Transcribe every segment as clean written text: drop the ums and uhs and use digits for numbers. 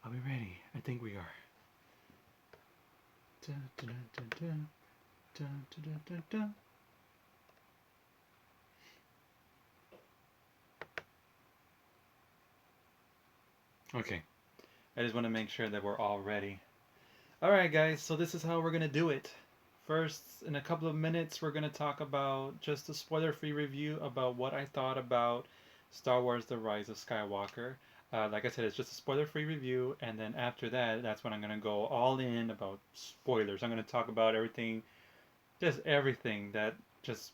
Are we ready? I think we are. Dun, dun, dun, dun, dun, dun, dun, dun. Okay, I just want to make sure that we're all ready. Alright, guys, so this is how we're going to do it. First, in a couple of minutes, we're going to talk about just a spoiler free review about what I thought about Star Wars The Rise of Skywalker. Like I said, it's just a spoiler free review, and then after that, that's when I'm going to go all in about spoilers. I'm going to talk about everything, just everything that just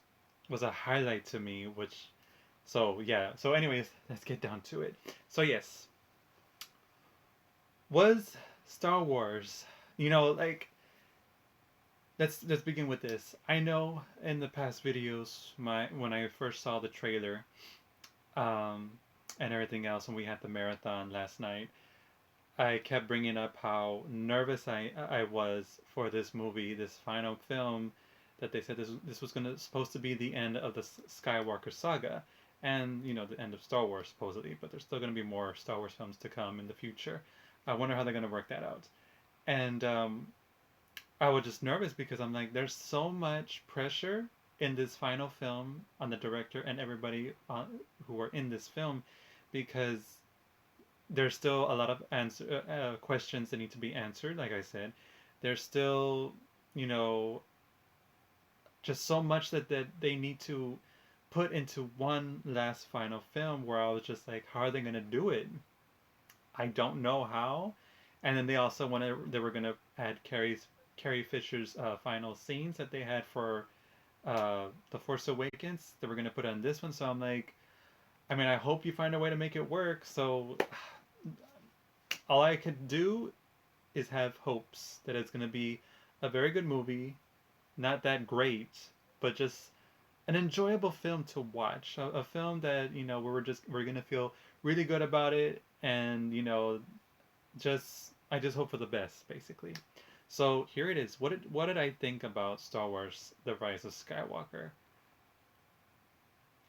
was a highlight to me, which. So, yeah. So, anyways, let's get down to it. So, yes. Was Star Wars, like let's begin with this. I know in the past videos, my when I first saw the trailer, um, and everything else, when we had the marathon last night, I kept bringing up how nervous I was for this movie, this final film, that they said this was gonna supposed to be the end of the Skywalker saga, and the end of Star Wars supposedly, but there's still gonna be more Star Wars films to come in the future. I wonder how they're gonna work that out, and I was just nervous because I'm like, there's so much pressure in this final film on the director and everybody who are in this film, because there's still a lot of questions that need to be answered. Like I said, there's still, you know, just so much that they need to put into one last final film. Where I was just like, how are they gonna do it? I don't know how. And then they also they were gonna add Carrie Fisher's final scenes that they had for the Force Awakens. They were gonna put on this one. So I'm like, I mean, I hope you find a way to make it work. So all I could do is have hopes that it's gonna be a very good movie, not that great, but just an enjoyable film to watch. A film that where we're gonna feel really good about it, and just I just hope for the best, basically. So here it is. What did I think about Star Wars: The Rise of Skywalker?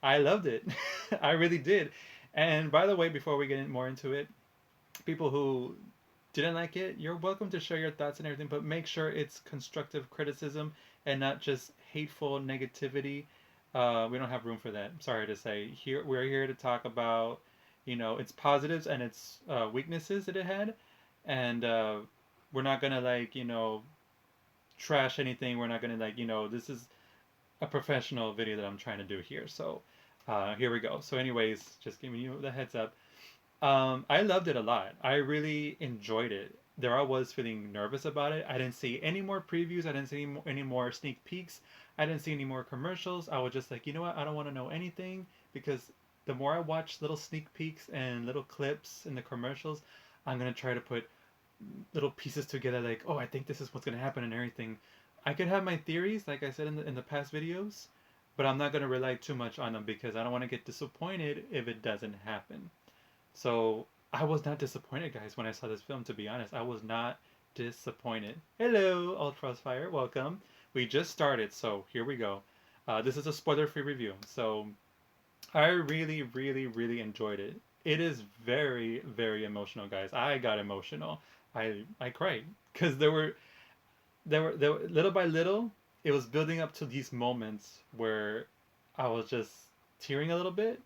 I loved it. I really did. And by the way, before we get more into it, people who didn't like it, you're welcome to share your thoughts and everything, but make sure it's constructive criticism and not just hateful negativity. We don't have room for that. I'm sorry to say. Here we're here to talk about, its positives and its weaknesses that it had, and we're not gonna trash anything. We're not gonna this is a professional video that I'm trying to do here. So here we go. So anyways, just giving you the heads up. I loved it a lot. I really enjoyed it. There I was feeling nervous about it. I didn't see any more previews. I didn't see any more sneak peeks. I didn't see any more commercials. I was just like, you know what? I don't want to know anything, because the more I watch little sneak peeks and little clips in the commercials, I'm gonna try to put little pieces together. Like, oh, I think this is what's gonna happen and everything. I could have my theories, like I said in the past videos, but I'm not gonna rely too much on them because I don't want to get disappointed if it doesn't happen. So I was not disappointed, guys, when I saw this film. To be honest, I was not disappointed. Hello, Ultras Fire, welcome. We just started, so here we go. This is a spoiler-free review, so I really, really, really enjoyed it. It is very, very emotional, guys. I got emotional. I cried because there were little by little. It was building up to these moments where I was just tearing a little bit,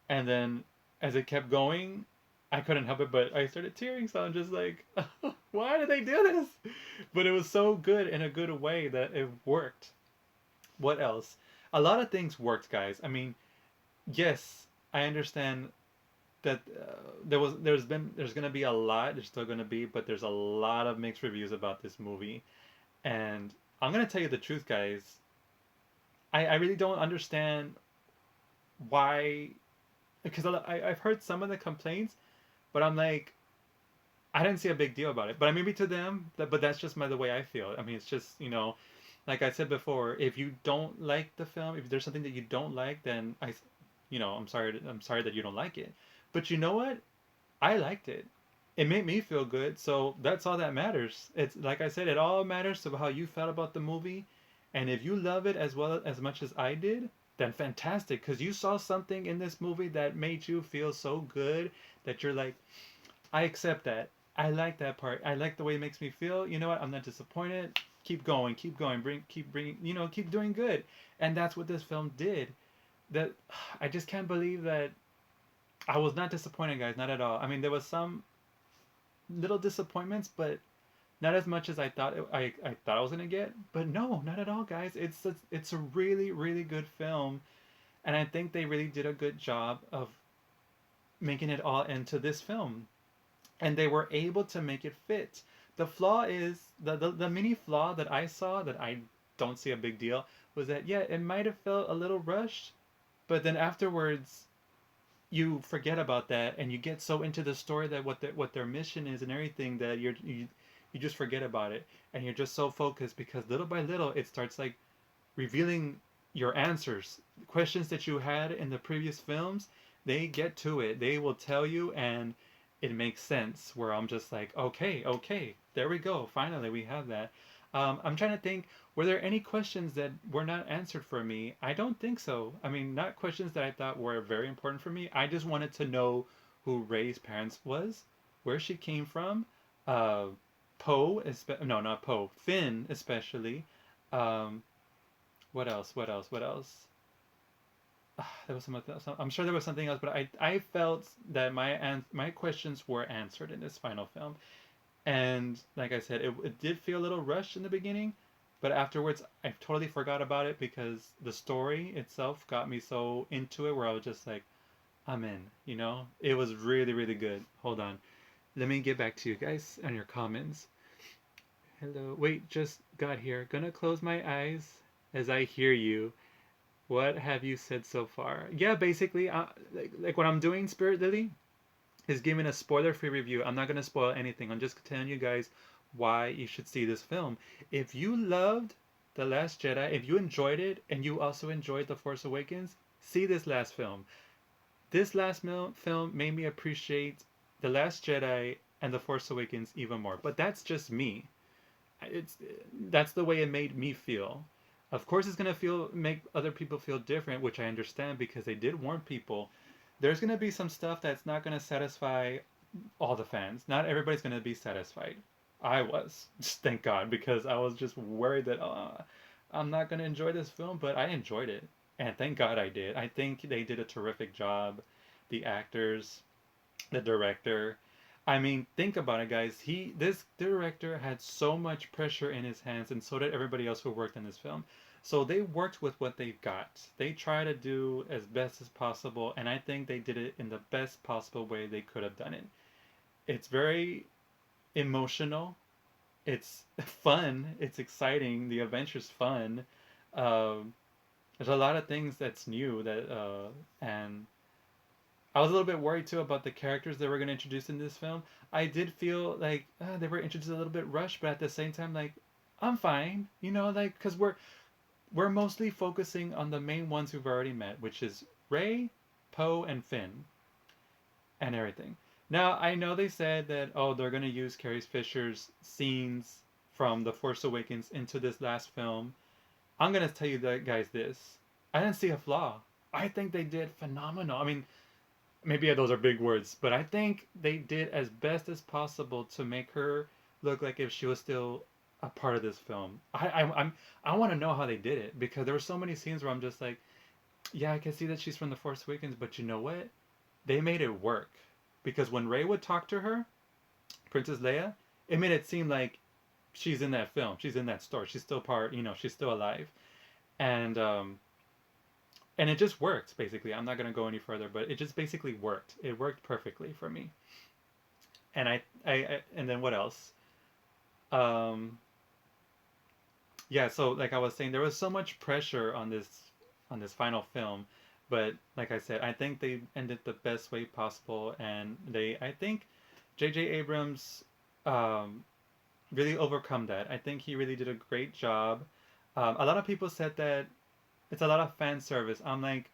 and then as it kept going, I couldn't help it, but I started tearing. So I'm just like, why did they do this? But it was so good in a good way that it worked. What else? A lot of things worked, guys. I mean, yes, I understand that there's gonna be a lot. There's still gonna be, but there's a lot of mixed reviews about this movie, and I'm gonna tell you the truth, guys. I really don't understand why, because I've heard some of the complaints, but I'm like, I didn't see a big deal about it. But maybe to them, but that's just the way I feel. I mean, it's just like I said before, if you don't like the film, if there's something that you don't like, then I'm sorry that you don't like it. But you know what? I liked it. It made me feel good, so that's all that matters. It's like I said, it all matters to how you felt about the movie, and if you love it as much as I did, then fantastic, because you saw something in this movie that made you feel so good that you're like, I accept that. I like that part. I like the way it makes me feel. You know what? I'm not disappointed. Keep going, keep bringing, keep doing good. And that's what this film did. That I just can't believe that I was not disappointed, guys. Not at all. I mean, there was some little disappointments, but not as much as I thought I was gonna get. But no, not at all, guys. It's a really really good film, and I think they really did a good job of making it all into this film, and they were able to make it fit. The flaw is the mini flaw that I saw that I don't see a big deal was that yeah, it might have felt a little rushed, but then afterwards you forget about that and you get so into the story that what their mission is and everything that you just forget about it, and you're just so focused because little by little it starts like revealing your answers, questions that you had in the previous films. They get to it, they will tell you, and it makes sense where I'm just like, okay, okay, there we go, finally we have that. I'm trying to think, were there any questions that were not answered for me? I don't think so. I mean, not questions that I thought were very important for me. I just wanted to know who Rey's parents was, where she came from, uh, no, not Poe, Finn especially. Um, what else? What else? What else? There was I'm sure there was something else, but I felt that my questions were answered in this final film. And like I said, it did feel a little rushed in the beginning, but afterwards I totally forgot about it because the story itself got me so into it where I was just like, I'm in, It was really, really good. Hold on. Let me get back to you guys on your comments. Hello. Wait, just got here. Gonna close my eyes as I hear you. What have you said so far? Yeah, basically, like what I'm doing, Spirit Lily, is giving a spoiler-free review. I'm not gonna spoil anything. I'm just telling you guys why you should see this film. If you loved The Last Jedi, if you enjoyed it, and you also enjoyed The Force Awakens, see this last film. This last film made me appreciate The Last Jedi and The Force Awakens even more. But that's just me. It's That's the way it made me feel. Of course, it's gonna make other people feel different, which I understand because they did warn people. There's gonna be some stuff that's not gonna satisfy all the fans. Not everybody's gonna be satisfied. I was, thank God, because I was just worried that I'm not gonna enjoy this film, but I enjoyed it, and thank God I did. I think they did a terrific job. The actors, the director. I mean, think about it, guys. This director had so much pressure in his hands, and so did everybody else who worked in this film. So they worked with what they got. They tried to do as best as possible, and I think they did it in the best possible way they could have done it. It's very emotional. It's fun. It's exciting. The adventure's fun. Um, there's a lot of things that's new and I was a little bit worried too about the characters they were going to introduce in this film. I did feel like they were introduced a little bit rushed, but at the same time, like I'm fine, like because we're mostly focusing on the main ones we've already met, which is Rey, Poe, and Finn, and everything. Now I know they said that they're going to use Carrie Fisher's scenes from The Force Awakens into this last film. I'm going to tell you that guys, this I didn't see a flaw. I think they did phenomenal. I mean, maybe those are big words, but I think they did as best as possible to make her look like if she was still a part of this film. I want to know how they did it because there were so many scenes where I'm just like, yeah, I can see that she's from The Force Awakens, but you know what? They made it work because when Rey would talk to her, Princess Leia, it made it seem like she's in that film, she's in that story, she's still part, she's still alive, and and it just worked basically. I'm not gonna go any further, but it just basically worked. It worked perfectly for me. And and then what else? Um, yeah, so like I was saying, there was so much pressure on this final film, but like I said, I think they ended the best way possible, and I think J.J. Abrams um, really overcome that. I think he really did a great job. A lot of people said that it's a lot of fan service. I'm like,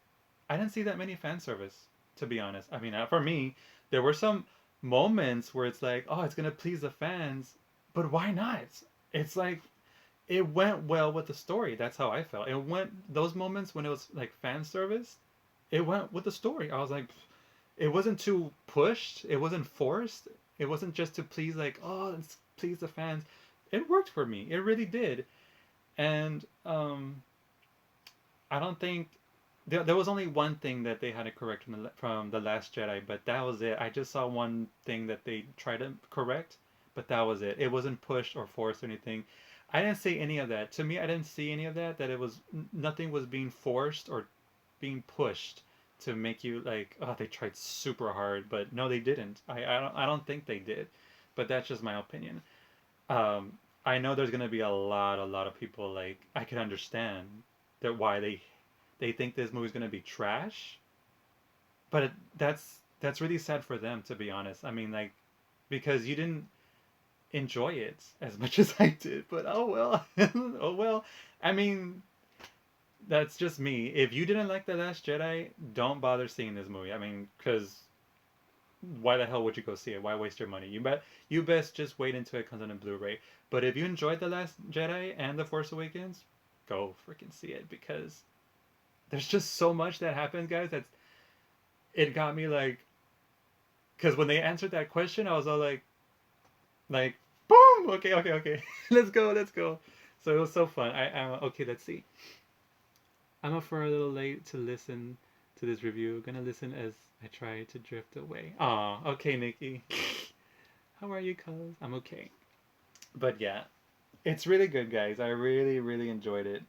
I didn't see that many fan service, to be honest. I mean, for me, there were some moments where it's like, oh, it's gonna please the fans, but why not? It's like it went well with the story. That's how I felt. It went those moments when it was like fan service. It went with the story. I was like, it wasn't too pushed. It wasn't forced. It wasn't just to please like, oh, let's please the fans. It worked for me. It really did. And I don't think there was only one thing that they had to correct from the Last Jedi, but that was it. I just saw one thing that they tried to correct, but that was it. It wasn't pushed or forced or anything. I didn't see any of that. To me, I didn't see any of that. That it was nothing was being forced or being pushed to make you like, oh, they tried super hard, but no, they didn't. I don't think they did, but that's just my opinion. Um, I know there's gonna be a lot of people like I can understand that why they think this movie's gonna be trash, but that's really sad for them to be honest. I mean, like because you didn't enjoy it as much as I did, but oh well, oh well. I mean, that's just me. If you didn't like The Last Jedi, don't bother seeing this movie. I mean, because why the hell would you go see it? Why waste your money? You best just wait until it comes on a Blu-ray. But if you enjoyed The Last Jedi and The Force Awakens, go freaking see it because there's just so much that happens, guys. That's it got me like because when they answered that question, I was all like boom, okay, okay, okay, let's go, let's go. So it was so fun. I'm okay. Let's see. I'm up for a little late to listen to this review. Gonna listen as I try to drift away. Aw, okay, Nikki. How are you, cuz? I'm okay. But yeah, it's really good, guys. I really, really enjoyed it.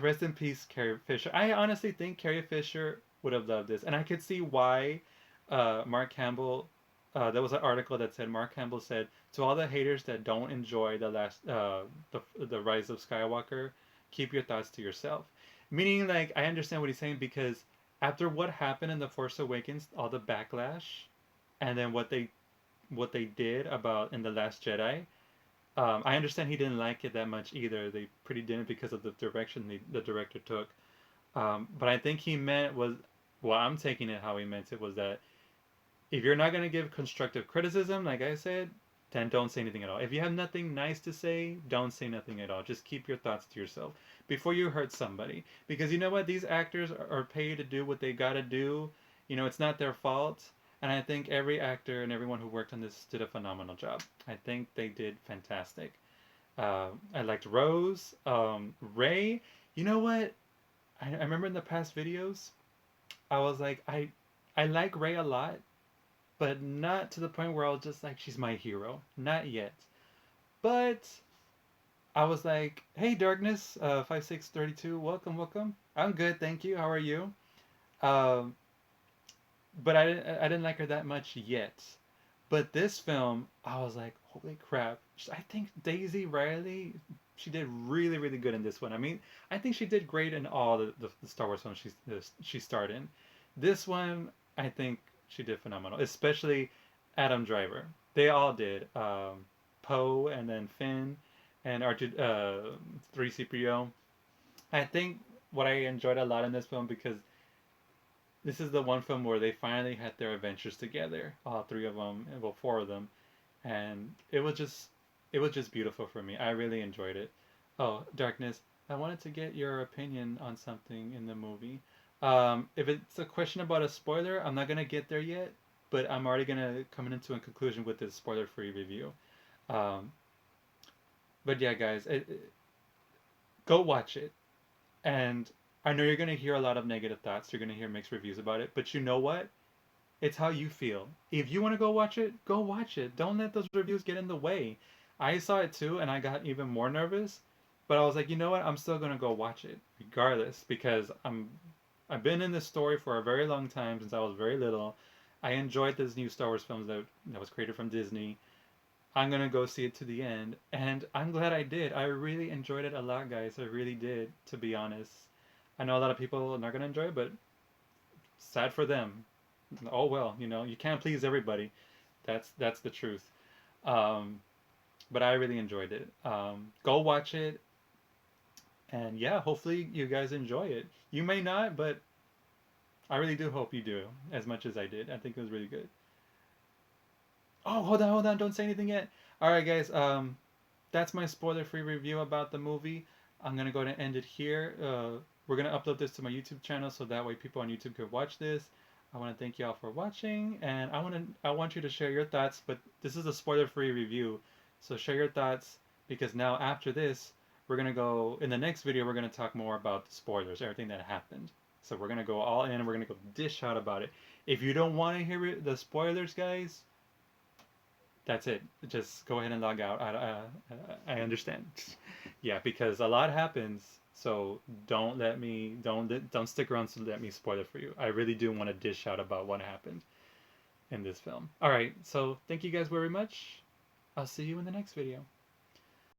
Rest in peace, Carrie Fisher. I honestly think Carrie Fisher would have loved this, and I could see why. Mark Campbell. There was an article that said Mark Campbell said to all the haters that don't enjoy the Rise of Skywalker, keep your thoughts to yourself. Meaning, like I understand what he's saying because after what happened in the Force Awakens, all the backlash, and then what they did about in the Last Jedi, I understand he didn't like it that much either. They pretty didn't because of the direction the director took. But I think he meant was, well, I'm taking it how he meant it was that if you're not going to give constructive criticism, like I said, then don't say anything at all. If you have nothing nice to say, don't say nothing at all. Just keep your thoughts to yourself before you hurt somebody. Because you know what? These actors are paid to do what they got to do. You know, it's not their fault. And I think every actor and everyone who worked on this did a phenomenal job. I think they did fantastic. I liked Rose, Ray. You know what? I remember in the past videos, I was like, I like Ray a lot, but not to the point where I was just like, she's my hero. Not yet. But I was like, hey, Darkness, 5632, welcome, welcome. I'm good, thank you. How are you? Um, but I didn't like her that much yet. But this film, I was like, holy crap! I think Daisy Riley, she did really, really good in this one. I mean, I think she did great in all the Star Wars films she starred in. This one, I think she did phenomenal, especially Adam Driver. They all did. Poe and then Finn and R2, 3CPO. I think what I enjoyed a lot in this film because this is the one film where they finally had their adventures together, all three of them, well, four of them, and it was just beautiful for me. I really enjoyed it. Oh, Darkness, I wanted to get your opinion on something in the movie. If it's a question about a spoiler, I'm not gonna get there yet, but I'm already gonna come into a conclusion with this spoiler-free review. Um, but yeah, guys, go watch it. And I know you're gonna hear a lot of negative thoughts. You're gonna hear mixed reviews about it, but you know what? It's how you feel. If you want to go watch it, go watch it. Don't let those reviews get in the way. I saw it too, and I got even more nervous. But I was like, you know what? I'm still gonna go watch it regardless because I've been in this story for a very long time since I was very little. I enjoyed this new Star Wars films that was created from Disney. I'm gonna go see it to the end, and I'm glad I did. I really enjoyed it a lot, guys. I really did, to be honest. I know a lot of people are not gonna enjoy it, but sad for them. Oh well, you can't please everybody. That's the truth. Um, but I really enjoyed it. Go watch it, and yeah, hopefully you guys enjoy it. You may not, but I really do hope you do as much as I did. I think it was really good. Oh, hold on, don't say anything yet. All right, guys. That's my spoiler-free review about the movie. I'm gonna go and end it here. We're gonna upload this to my YouTube channel so that way people on YouTube could watch this. I want to thank you all for watching, and I want you to share your thoughts. But this is a spoiler-free review, so share your thoughts because now after this, we're gonna go in the next video. We're gonna talk more about the spoilers, everything that happened. So we're gonna go all in. We're gonna go dish out about it. If you don't want to hear the spoilers, guys, that's it. Just go ahead and log out. I understand. Yeah, because a lot happens. So don't stick around to let me spoil it for you. I really do want to dish out about what happened in this film. All right. So thank you guys very much. I'll see you in the next video.